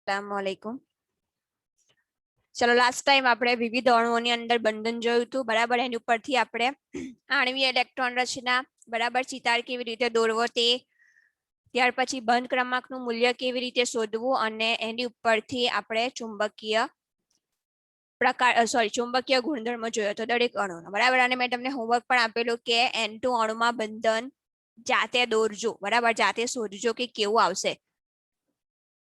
अस्सलामुअलैकुम। चलो last time આપણે વિવિધ અણુઓની અંદર બંધન જોયું હતું બરાબર। એની ઉપરથી આપણે આણ્વીય ઇલેક્ટ્રોન રચના બરાબર, ચિતાર કેવી રીતે દોરવો તે, ત્યાર પછી બંધ ક્રમાંકનું મૂલ્ય કેવી રીતે શોધવું અને એની ઉપરથી આપણે ચુંબકીય પ્રકાર ચુંબકીય ગુણધર્મો જોયો હતો દરેક અણુનો બરાબર। અને મેં તમને હોમવર્ક પણ આપેલું કે N2 અણુમાં બંધન જાતે દોરજો બરાબર, જાતે શોધજો કે કેવું આવશે।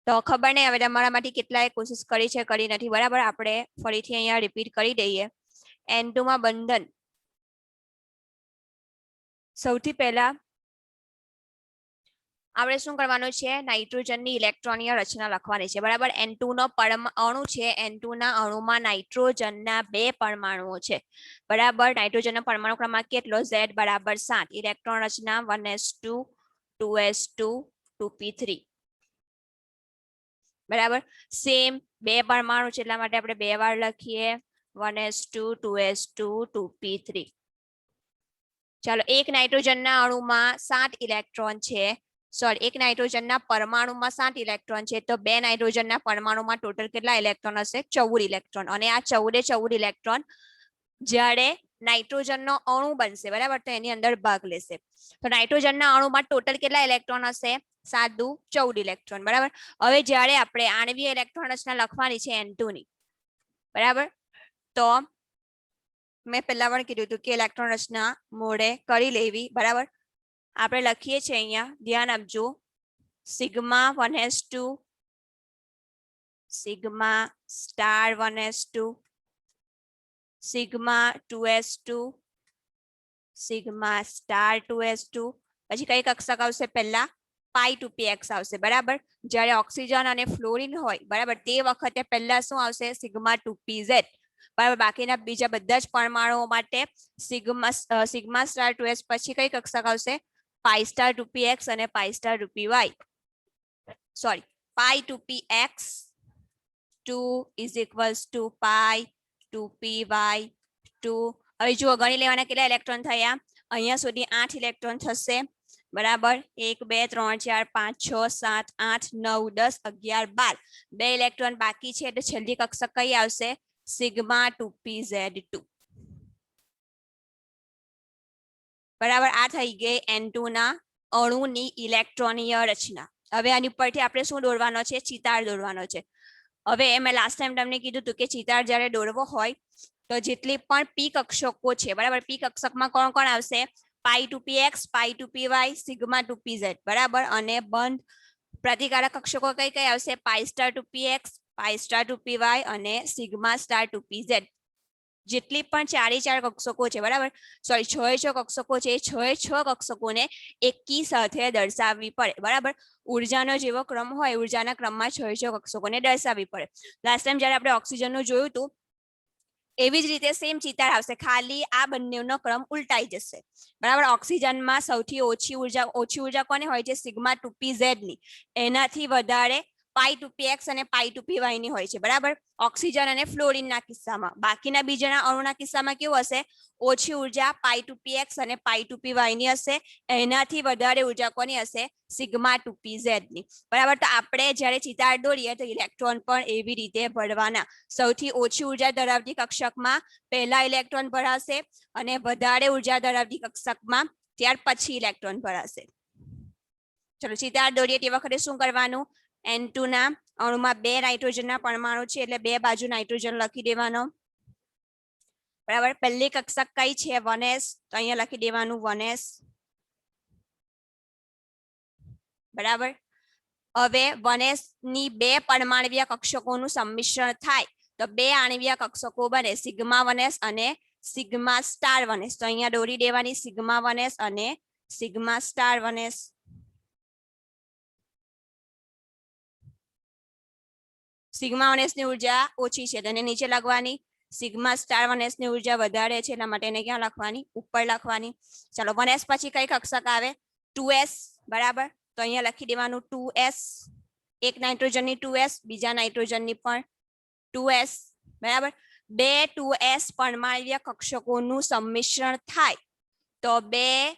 તો ખબર નહીં હવે તમારામાંથી કેટલાએ કોશિશ કરી છે કરી નથી બરાબર। આપણે ફરીથી અહીંયા રિપીટ કરી દઈએ। N2 માં બંધન સૌથી પહેલા આપણે શું કરવાનું છે, નાઇટ્રોજનની ઇલેક્ટ્રોનીય રચના લખવાની છે બરાબર। N2 નો અણુ છે, N2 ના અણુમાં નાઇટ્રોજનના 2 પરમાણુઓ છે બરાબર। નાઇટ્રોજનનો પરમાણુ ક્રમાંક કેટલો? Z બરાબર 7। ઇલેક્ટ્રોન રચના 1s2 2s2 2p3 બરાબર। સેમ 2 પરમાણુ છે એટલા માટે આપણે 2 વાર લખીએ 1s2 2s2 2p3। ચાલો, એક નાઇટ્રોજનના અણુમાં 7 ઇલેક્ટ્રોન છે, સોરી એક નાઇટ્રોજનના પરમાણુમાં 7 ઇલેક્ટ્રોન છે, તો 2 નાઇટ્રોજનના પરમાણુમાં ટોટલ કેટલા ઇલેક્ટ્રોન હશે? 14 ઇલેક્ટ્રોન। અને આ 14 ઇલેક્ટ્રોન જ્યારે નાઇટ્રોજનનો અણુ બનશે બરાબર, તો એની અંદર ભાગ લેશે। તો નાઇટ્રોજનના અણુમાં ટોટલ કેટલા ઇલેક્ટ્રોન હશે? 7 દુ 14 ઇલેક્ટ્રોન બરાબર। હવે જ્યારે આપણે આણ્વીય ઇલેક્ટ્રોન રચના લખવાની છે N2 ની બરાબર, તો મેં પહેલા પણ કીધું હતું કે ઇલેક્ટ્રોન રચના મોડે કરી લેવી બરાબર। આપણે લખીએ છીએ અહીંયા, ધ્યાન આપજો, sigma 1s2 sigma star 1s2 sigma 2s2 sigma star 2s2, પછી કઈ કક્ષક આવશે? પહેલા પાઈ 2px આવશે બરાબર। જ્યારે ઓક્સિજન અને ફ્લોરિન હોય બરાબર, તે વખતે પહેલા શું આવશે? સિગ્મા 2pz બરાબર। બાકીના બીજા બધા જ પરમાણુઓ માટે સિગ્મા સ્ટાર 2s પછી કઈ કક્ષક આવશે? પાઈ સ્ટાર 2px અને pi star 2py, sorry pi 2px 2 is equals to pi 2py 2। હવે જુઓ ગણી લેવાના કેટલા ઇલેક્ટ્રોન થયા, અહીંયા સુધી 8 ઇલેક્ટ્રોન થશે બરાબર। 1 2 3 4 5 6 7 8 9 10 11 12, 2 ઇલેક્ટ્રોન બાકી છે, એટલે છેલ્લી કક્ષક કઈ આવશે? સિગ્મા 2pz2 બરાબર। આ થઈ ગઈ N2 ના અણુની ઇલેક્ટ્રોનીય રચના। હવે આની ઉપરથી આપણે શું દોરવાનો છે? ચિતાર દોરવાનો છે। હવે મેં લાસ્ટ ટાઈમ તમને કીધું હતું કે ચિતાર જ્યારે દોરવો હોય તો જેટલી પણ પી કક્ષકો છે બરાબર, પી કક્ષકમાં કોણ કોણ આવશે? પાઈ 2px પાઈ 2py સિગ્મા 2pz બરાબર। અને બંધ પ્રતિકારક કક્ષકો કઈ કઈ આવશે? પાઈ સ્ટાર 2px પાઈ સ્ટાર 2py અને સિગ્મા સ્ટાર 2pz। જેટલી પણ 4 કક્ષકો છે બરાબર, સોરી 6 કક્ષકો છે, 6 કક્ષકોને એકી સાથે દર્શાવવી પડે બરાબર। ઉર્જાનો જેવો ક્રમ હોય, ઉર્જાના ક્રમમાં 6 કક્ષકોને દર્શાવવી પડે। લાસ્ટ ટાઈમ જ્યારે આપણે ઓક્સિજનનું જોયું હતું એવી જ રીતે સેમ ચિતાર આવશે, ખાલી આ બંનેનો ક્રમ ઉલટાઈ જશે બરાબર। ઓક્સિજનમાં સૌથી ઓછી ઉર્જા કોને હોય છે? સિગ્મા 2pz ની, એનાથી વધારે પાઈ 2px અને પાઈ 2py ની હોય છે બરાબર, ઓક્સિજન અને ફ્લોરિનના કિસ્સામાં। બાકીના બીજાના અણુના કિસ્સામાં કેવું હશે? ઓછી ઉર્જા પાઈ 2px અને પાઈ 2py ની હશે, એનાથી વધારે ઉર્જા કોની હશે? સિગ્મા 2pz ની બરાબર। તો આપણે જ્યારે ચિતાર દોરીએ તો ઇલેક્ટ્રોન પણ એવી રીતે ભરવાના। સૌથી ઓછી ઉર્જા ધરાવતી કક્ષકમાં પહેલા ઇલેક્ટ્રોન ભરાશે અને વધારે ઉર્જા ધરાવતી કક્ષકમાં ત્યાર પછી ઇલેક્ટ્રોન ભરાશે। ચલો ચિતાર દોરીએ તે વખતે શું કરવાનું? N2 ના અણુમાં 2 નાઇટ્રોજનના પરમાણુ છે એટલે 2 બાજુ નાઇટ્રોજન લખી દેવાનો બરાબર। પહેલી કક્ષક કઈ છે? 1s, તો અહીંયા લખી દેવાનું 1s બરાબર। હવે 1s ની 2 પરમાણ્વીય કક્ષકોનું સંમિશ્રણ થાય તો 2 આણ્વીય કક્ષકો બને, સિગ્મા 1s અને સિગ્મા સ્ટાર 1s। તો અહીંયા દોરી દેવાની સિગ્મા 1s અને sigma star 1s। Sigma 1s ની ઉર્જા ઓછી છે તેને નીચે લખવાની, સિગ્મા સ્ટાર 1s ની ઉર્જા વધારે છે એટલા માટે એને ક્યાં લખવાની? ઉપર લખવાની। ચાલો 1s પછી કઈ કક્ષક આવે? 2s બરાબર, તો અહીંયા લખી દેવાનું 2s, એક નાઇટ્રોજનની 2s, બીજા નાઇટ્રોજનની પણ 2s બરાબર। 2 2s પરમાણ્વીય કક્ષકોનું સંમિશ્રણ થાય તો 2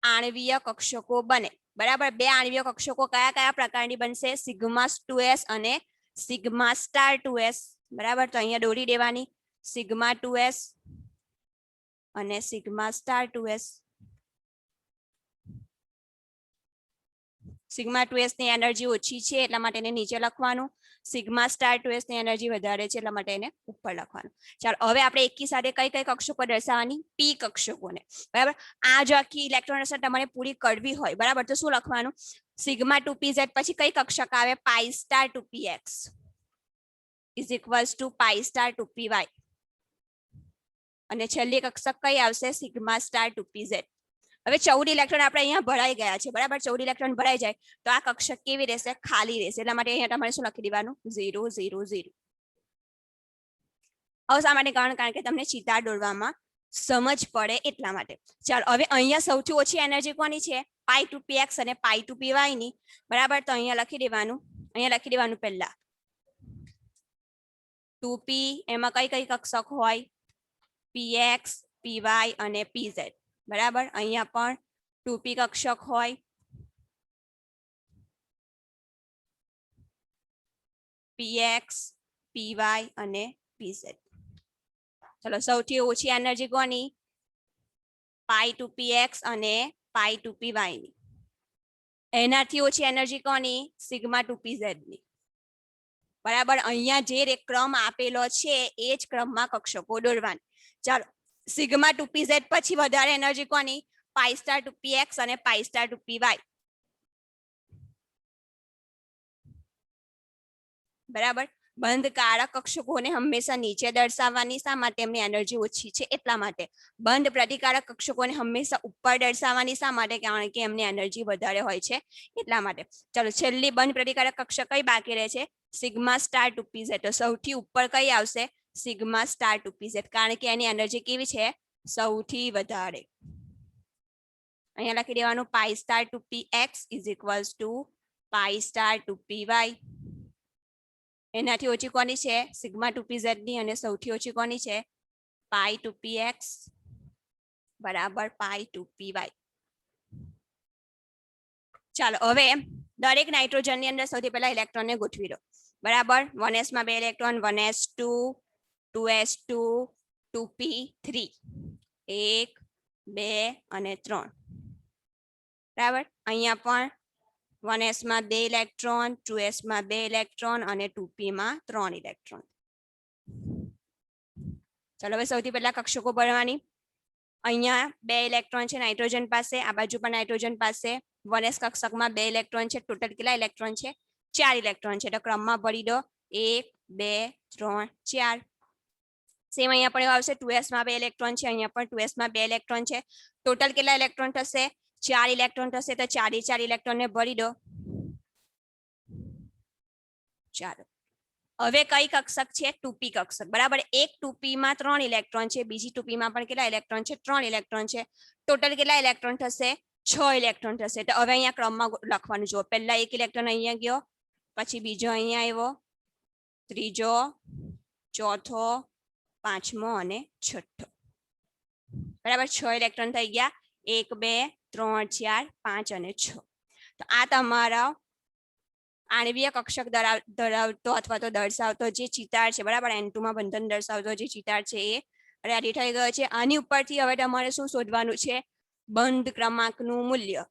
આણ્વીય કક્ષકો બને બરાબર બે આણ્વીય કક્ષકો કયા કયા પ્રકારની બનશે સિગ્મા 2s અને સિગ્મા સ્ટાર 2s બરાબર તો અહીંયા દોરી દેવાની સિગ્મા 2s અને sigma star 2s sigma 2s ની એનર્જી ઓછી છે એટલા માટે એને નીચે લખવાનું સિગ્મા સ્ટાર 2s ની એનર્જી વધારે છે એટલા માટે એને ઉપર લખવાનું ચાલો હવે આપણે એકી સાથે કઈ કઈ કક્ષકો દર્શાવવાની પી કક્ષકોને બરાબર આ જો આખી ઇલેક્ટ્રોન રચના તમારે પૂરી કરવી હોય બરાબર તો શું લખવાનું સિગ્મા 2pz પછી કઈ કક્ષક આવે pi star 2px is equals to pi star 2py અને છેલ્લી કક્ષક કઈ આવશે સિગ્મા સ્ટાર 2pz હવે 14 ઇલેક્ટ્રોન આપણે અહીંયા ભરાઈ ગયા છે બરાબર 14 ઇલેક્ટ્રોન ભરાઈ જાય તો આ કક્ષક કેવી રહેશે ખાલી રહેશે એટલા માટે અહીંયા તમારે શું લખી દેવાનું 0 0 0 હવે શા માટે કારણ કે તમને ચિતાર દોરવામાં સમજ પડે એટલા માટે ચાલો હવે અહીંયા સૌથી ઓછી એનર્જી કોની છે પાઈ 2px અને પાઈ 2py ની બરાબર તો અહીંયા લખી દેવાનું પહેલા 2p એમાં કઈ કઈ કક્ષક હોય px py અને pz બરાબર અહીંયા પણ 2p કક્ષક હોય px py અને pz ચલો સૌથી ઓછી એનર્જી કોની પાઈ 2px અને પાઈ 2py ની એનાથી ઓછી એનર્જી કોની સિગ્મા 2pz ની બરાબર અહીંયા જે ક્રમ આપેલો છે એ જ ક્રમમાં કક્ષકો દોરવાની ચાલો સિગ્મા 2pz પછી વધારે એનર્જી કોની પાઈ સ્ટાર 2px અને પાઈ સ્ટાર 2py બરાબર બંધ કારક કક્ષકોને હંમેશા નીચે દર્શાવવાની શા માટે એમની એનર્જી ઓછી છે એટલા માટે બંધ પ્રતિકારક કક્ષકોને હંમેશા ઉપર દર્શાવવાની શા માટે કારણ કે એમની એનર્જી વધારે હોય છે એટલા માટે ચાલો છેલ્લી બંધ પ્રતિકારક કક્ષક કઈ બાકી રહે છે સિગ્મા સ્ટાર 2pz તો સૌથી ઉપર કઈ આવશે સિગ્મા સ્ટાર 2pz કારણ કે એની એનર્જી કેવી છે સૌથી વધારે અહીંયા લખી દેવાનું pi star 2px is equals to pi star 2py એનાથી ઓછી કોની છે સિગ્મા 2pz ની અને સૌથી ઓછી કોની છે પાઈ 2px બરાબર પાઈ 2py ચાલો હવે દરેક નાઇટ્રોજન ની અંદર સૌથી પહેલા ઇલેક્ટ્રોન ને ગોઠવી દો બરાબર 1s માં બે ઇલેક્ટ્રોન 1s2 2s2 2p3 1 2 અને 3 બરાબર અહીંયા પણ 1s માં બે ઇલેક્ટ્રોન 2s માં બે ઇલેક્ટ્રોન અને 2p માં 3 ઇલેક્ટ્રોન ચલો હવે સૌથી પહેલા કક્ષકો ભરવાની અહીંયા બે ઇલેક્ટ્રોન છે નાઇટ્રોજન પાસે આ બાજુ પણ નાઇટ્રોજન પાસે 1s કક્ષકમાં બે ઇલેક્ટ્રોન છે ટોટલ કેટલા ઇલેક્ટ્રોન છે 4 ઇલેક્ટ્રોન છે તો ક્રમમાં ભરી દો 1 2 3 4 સેમ અહીંયા પણ એવું આવશે 2s માં બે ઇલેક્ટ્રોન છે અહીંયા પણ 2s માં બે ઇલેક્ટ્રોન છે ટોટલ કેટલા ઇલેક્ટ્રોન થશે 4 ઇલેક્ટ્રોન થશે તો 4 ઇલેક્ટ્રોન ને ભરી દો ચાલો હવે કઈ કક્ષક છે 2p કક્ષક બરાબર એક 2p માં 3 ઇલેક્ટ્રોન છે બીજી 2p માં પણ કેટલા ઇલેક્ટ્રોન છે 3 ઇલેક્ટ્રોન છે ટોટલ કેટલા ઇલેક્ટ્રોન થશે 6 ઇલેક્ટ્રોન થશે તો હવે અહીંયા ક્રમમાં લખવાનું જો પહેલા એક ઇલેક્ટ્રોન અહીંયા ગયો પછી બીજો અહીંયા આવ્યો ત્રીજો ચોથો પાંચમો અને છઠ્ઠો બરાબર 6 ઇલેક્ટ્રોન થઈ ગયા 1 2 3 4 5 અને 6 તો આ તમારા આણ્વીય કક્ષક ધરાવતો અથવા તો દર્શાવતો જે ચિતાર છે બરાબર N2 માં બંધન દર્શાવતો જે ચિતાર છે એ રેડી થઈ ગયો છે આની ઉપરથી હવે તમારે શું શોધવાનું છે બંધ ક્રમાંકનું મૂલ્ય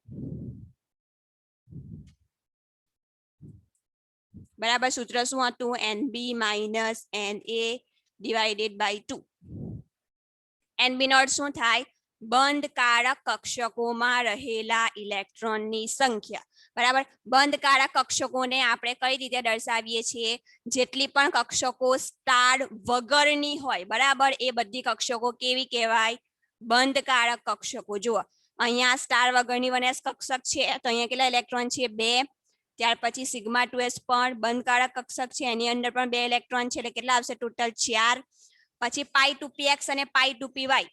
બરાબર સૂત્ર શું હતું NB - NA divided by 2 NB નો અર્થ શું થાય બંધ કારક કક્ષકોમાં રહેલા ઇલેક્ટ્રોનની સંખ્યા બરાબર બંધ કારક કક્ષકોને આપણે કઈ રીતે દર્શાવીએ છીએ જેટલી પણ કક્ષકો સ્ટાર વગરની હોય બરાબર એ બધી કક્ષકો કેવી કહેવાય બંધ કારક કક્ષકો જુઓ અહીંયા સ્ટાર વગરની 1s કક્ષક છે તો અહીંયા કેટલા ઇલેક્ટ્રોન છે 2 ત્યાર પછી સિગ્મા 2s પણ બંધ કારક કક્ષક છે એની અંદર પણ 2 ઇલેક્ટ્રોન છે એટલે કેટલા આવશે ટોટલ 4 પછી પાઈ 2px અને પાઈ 2py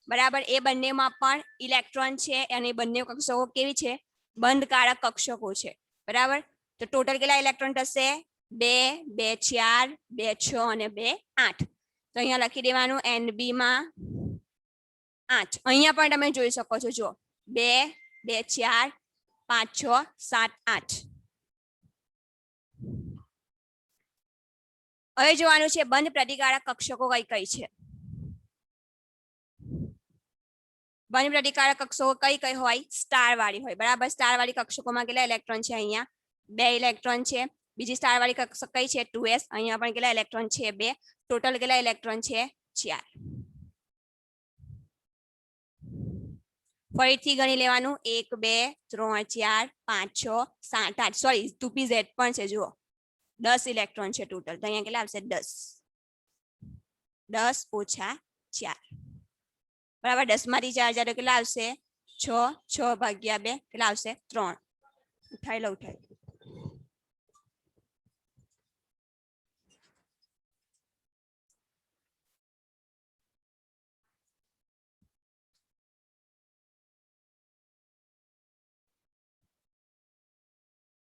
બરાબર એ બંનેમાં પણ ઇલેક્ટ્રોન છે અને બંને કક્ષકો કેવી છે બંધ કારક કક્ષકો છે બરાબર તો ટોટલ કેટલા ઇલેક્ટ્રોન થશે 2 2 4 2 6 અને 2 8 તો અહીંયા લખી દેવાનું NB માં 8 અહીંયા પણ તમે જોઈ શકો છો જો 2 2 4 5 6 7 8 હવે જોવાનું છે બંધ પ્રતિકારક કક્ષકો કઈ કઈ છે બંધ પ્રતિકારક કક્ષકો કઈ કઈ હોય સ્ટાર વાળી હોય બરાબર સ્ટાર વાળી કક્ષકોમાં કેટલા ઇલેક્ટ્રોન છે અહીંયા 2 ઇલેક્ટ્રોન છે બીજી સ્ટાર વાળી કક્ષક કઈ છે 2s અહીંયા પણ કેટલા ઇલેક્ટ્રોન છે 2 ટોટલ કેટલા ઇલેક્ટ્રોન છે 4 ફરીથી ગણી લેવાનું 1 2 3 4 5 6 7 8 સોરી 2pz પણ છે જુઓ 10 ઇલેક્ટ્રોન છે ટોટલ તો અહીંયા કેટલા આવશે 10 10 ઓછા 4 બરાબર 10 માંથી 4 જાય તો કેટલા આવશે 6 6 ભાગ્યા 2 કેટલા આવશે 3 ઉઠાઈ લો ઉઠાઈ